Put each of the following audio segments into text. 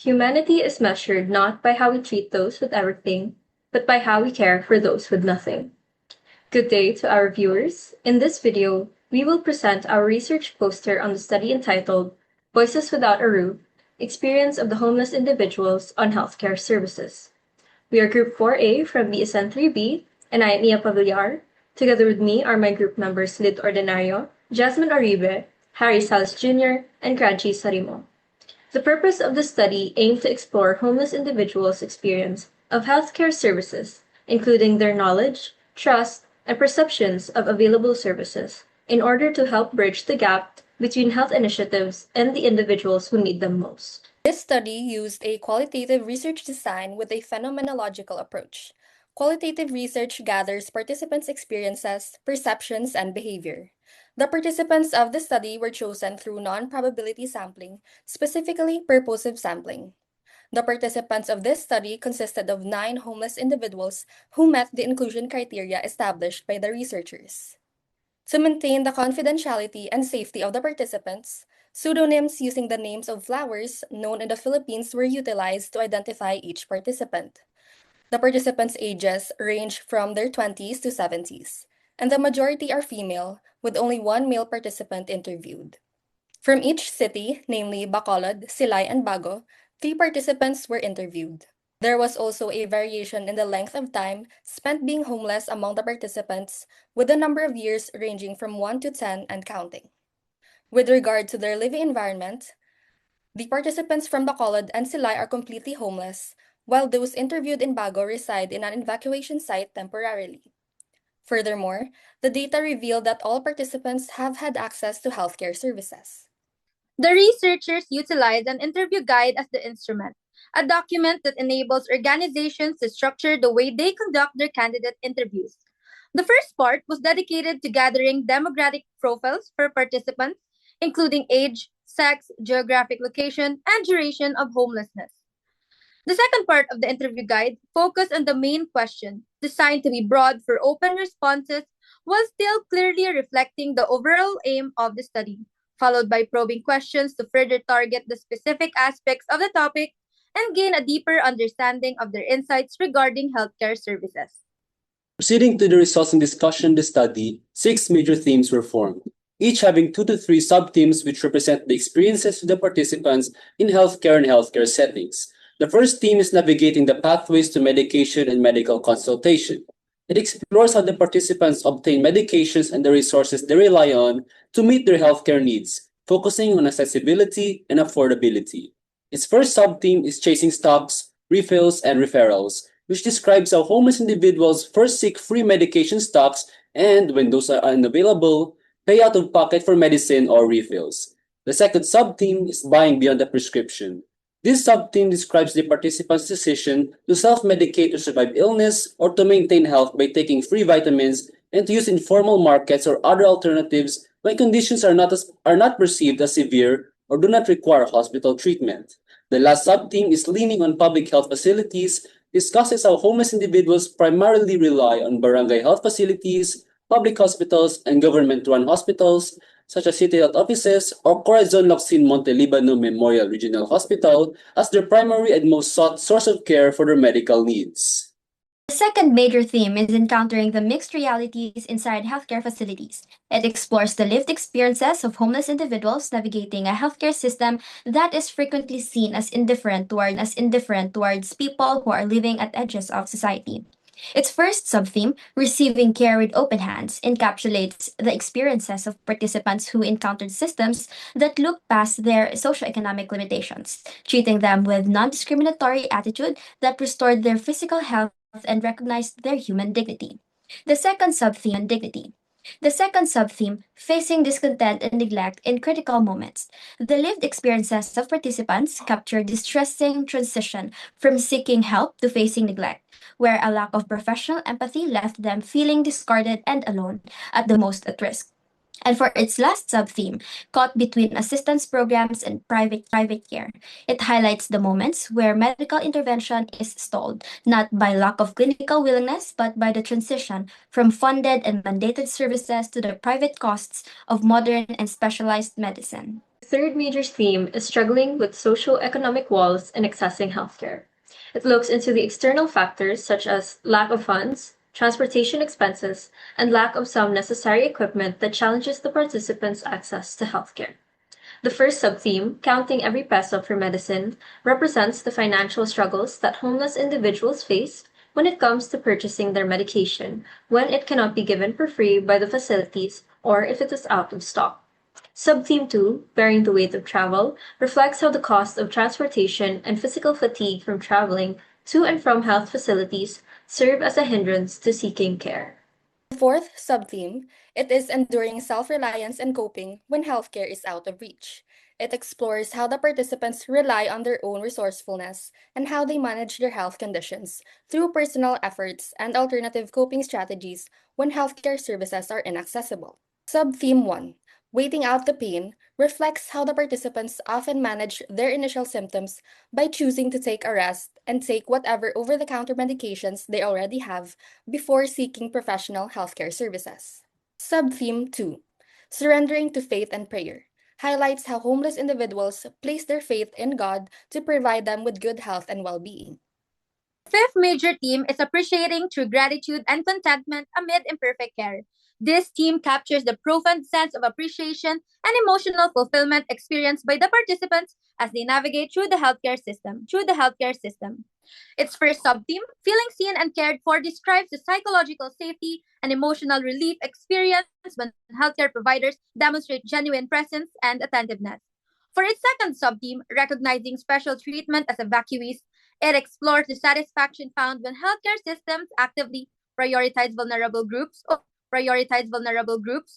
Humanity is measured not by how we treat those with everything, but by how we care for those with nothing. Good day to our viewers. In this video, we will present our research poster on the study entitled Voices Without a Roof: Experience of the Homeless Individuals on Healthcare Services. We are Group 4A from BSN 3B, and I am Iyya Pavillar. Together with me are my group members Lyd Ordinario, Jazmine Oribe, Harry Salas Jr., and Kranchy Sarimong. The purpose of the study aimed to explore homeless individuals' experience of healthcare services, including their knowledge, trust, and perceptions of available services, in order to help bridge the gap between health initiatives and the individuals who need them most. This study used a qualitative research design with a phenomenological approach. Qualitative research gathers participants' experiences, perceptions, and behavior. The participants of the study were chosen through non-probability sampling, specifically purposive sampling. The participants of this study consisted of 9 homeless individuals who met the inclusion criteria established by the researchers. To maintain the confidentiality and safety of the participants, pseudonyms using the names of flowers known in the Philippines were utilized to identify each participant. The participants' ages range from their 20s to 70s, and the majority are female, with only one male participant interviewed. From each city, namely Bacolod, Silay, and Bago, 3 participants were interviewed. There was also a variation in the length of time spent being homeless among the participants, with the number of years ranging from 1 to 10 and counting. With regard to their living environment, the participants from Bacolod and Silay are completely homeless, while those interviewed in Bago reside in an evacuation site temporarily. Furthermore, the data revealed that all participants have had access to healthcare services. The researchers utilized an interview guide as the instrument, a document that enables organizations to structure the way they conduct their candidate interviews. The first part was dedicated to gathering demographic profiles for participants, including age, sex, geographic location, and duration of homelessness. The second part of the interview guide focused on the main question, designed to be broad for open responses, while still clearly reflecting the overall aim of the study, followed by probing questions to further target the specific aspects of the topic and gain a deeper understanding of their insights regarding healthcare services. Proceeding to the results and discussion of the study, 6 major themes were formed, each having 2 to 3 sub-themes which represent the experiences of the participants in healthcare and healthcare settings. The first theme is navigating the pathways to medication and medical consultation. It explores how the participants obtain medications and the resources they rely on to meet their healthcare needs, focusing on accessibility and affordability. Its first sub-theme is chasing stocks, refills, and referrals, which describes how homeless individuals first seek free medication stocks and, when those are unavailable, pay out of pocket for medicine or refills. The second sub-theme is buying beyond the prescription. This sub-theme describes the participant's decision to self-medicate to survive illness or to maintain health by taking free vitamins and to use informal markets or other alternatives when conditions are not perceived as severe or do not require hospital treatment. The last sub-theme is leaning on public health facilities, discusses how homeless individuals primarily rely on barangay health facilities, public hospitals, and government-run hospitals, such as city health offices or Corazon Locsin Monte Libano Memorial Regional Hospital, as their primary and most sought source of care for their medical needs. The second major theme is encountering the mixed realities inside healthcare facilities. It explores the lived experiences of homeless individuals navigating a healthcare system that is frequently seen as indifferent towards people who are living at edges of society. Its first sub-theme, receiving care with open hands, encapsulates the experiences of participants who encountered systems that look past their socioeconomic limitations, treating them with non-discriminatory attitude that restored their physical health and recognized their human dignity. The second sub-theme, facing discontent and neglect in critical moments. The lived experiences of participants capture distressing transition from seeking help to facing neglect, where a lack of professional empathy left them feeling discarded and alone, at the most at risk. And for its last sub-theme, caught between assistance programs and private care, it highlights the moments where medical intervention is stalled, not by lack of clinical willingness, but by the transition from funded and mandated services to the private costs of modern and specialized medicine. third major theme is struggling with socio-economic walls and accessing healthcare. It looks into the external factors such as lack of funds, transportation expenses, and lack of some necessary equipment that challenges the participants' access to healthcare. The first subtheme, counting every peso for medicine, represents the financial struggles that homeless individuals face when it comes to purchasing their medication, when it cannot be given for free by the facilities or if it is out of stock. Subtheme 2, Bearing the Weight of Travel, reflects how the cost of transportation and physical fatigue from traveling to and from health facilities serve as a hindrance to seeking care. Fourth subtheme, it is enduring self-reliance and coping when healthcare is out of reach. It explores how the participants rely on their own resourcefulness and how they manage their health conditions through personal efforts and alternative coping strategies when healthcare services are inaccessible. Subtheme 1, Waiting out the pain, reflects how the participants often manage their initial symptoms by choosing to take a rest and take whatever over-the-counter medications they already have before seeking professional healthcare services. Subtheme 2, Surrendering to Faith and Prayer, highlights how homeless individuals place their faith in God to provide them with good health and well-being. Fifth major theme is appreciating through gratitude and contentment amid imperfect care. This theme captures the profound sense of appreciation and emotional fulfillment experienced by the participants as they navigate through the healthcare system. Its first subtheme, feeling seen and cared for, describes the psychological safety and emotional relief experienced when healthcare providers demonstrate genuine presence and attentiveness. For its second subtheme, recognizing special treatment as evacuees, it explores the satisfaction found when healthcare systems actively prioritize vulnerable groups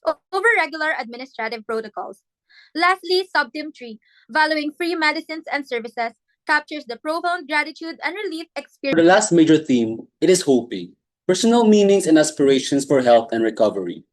over regular administrative protocols. Lastly, subtheme 3, valuing free medicines and services, captures the profound gratitude and relief For experience. the last major theme, it is hoping, personal meanings and aspirations for health and recovery.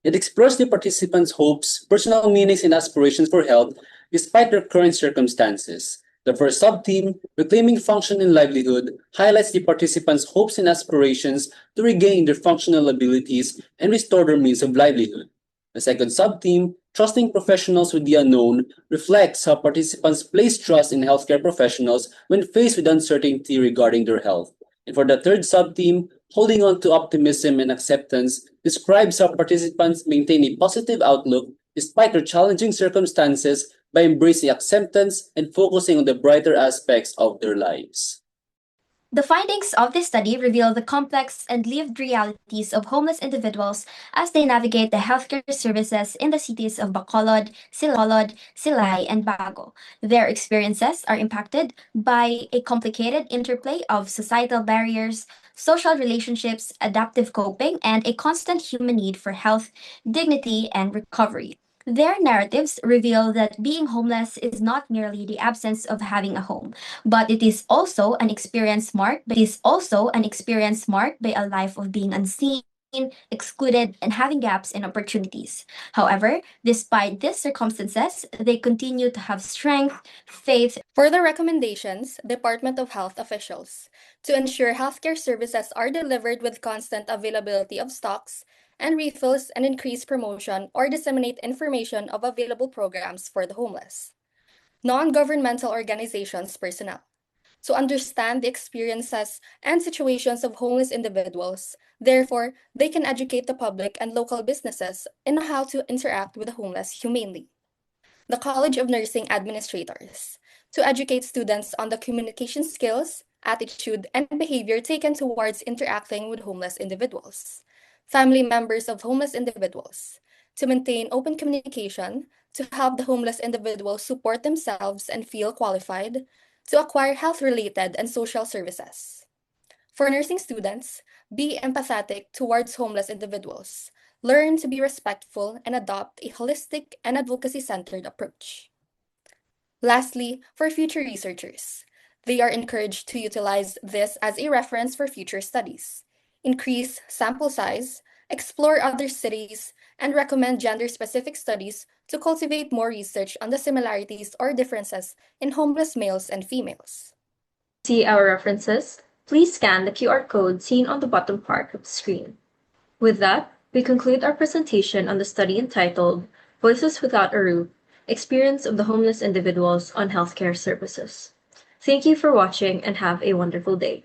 It explores the participants' hopes, personal meanings and aspirations for health despite their current circumstances. The first subtheme, Reclaiming Function and Livelihood, highlights the participants' hopes and aspirations to regain their functional abilities and restore their means of livelihood. The second subtheme, Trusting Professionals with the Unknown, reflects how participants place trust in healthcare professionals when faced with uncertainty regarding their health. And for the third subtheme, Holding on to Optimism and Acceptance, describes how participants maintain a positive outlook despite their challenging circumstances by embracing acceptance and focusing on the brighter aspects of their lives. The findings of this study reveal the complex and lived realities of homeless individuals as they navigate the healthcare services in the cities of Bacolod, Silay, and Bago. Their experiences are impacted by a complicated interplay of societal barriers, social relationships, adaptive coping, and a constant human need for health, dignity, and recovery. Their narratives reveal that being homeless is not merely the absence of having a home, but it is also an experience marked by a life of being unseen, excluded, and having gaps in opportunities. However, despite these circumstances, they continue to have strength, faith. Further recommendations, Department of Health officials, to ensure healthcare services are delivered with constant availability of stocks and refills and increase promotion or disseminate information of available programs for the homeless. Non-governmental organizations personnel, to understand the experiences and situations of homeless individuals. Therefore, they can educate the public and local businesses in how to interact with the homeless humanely. The College of Nursing Administrators, to educate students on the communication skills, attitude, and behavior taken towards interacting with homeless individuals. Family members of homeless individuals, to maintain open communication, to help the homeless individuals support themselves and feel qualified, to acquire health-related and social services. For nursing students, be empathetic towards homeless individuals. Learn to be respectful and adopt a holistic and advocacy-centered approach. Lastly, for future researchers, they are encouraged to utilize this as a reference for future studies, increase sample size, explore other cities, and recommend gender-specific studies to cultivate more research on the similarities or differences in homeless males and females. To see our references, please scan the QR code seen on the bottom part of the screen. With that, we conclude our presentation on the study entitled Voices Without a Roof, Experience of the Homeless Individuals on Healthcare Services. Thank you for watching and have a wonderful day.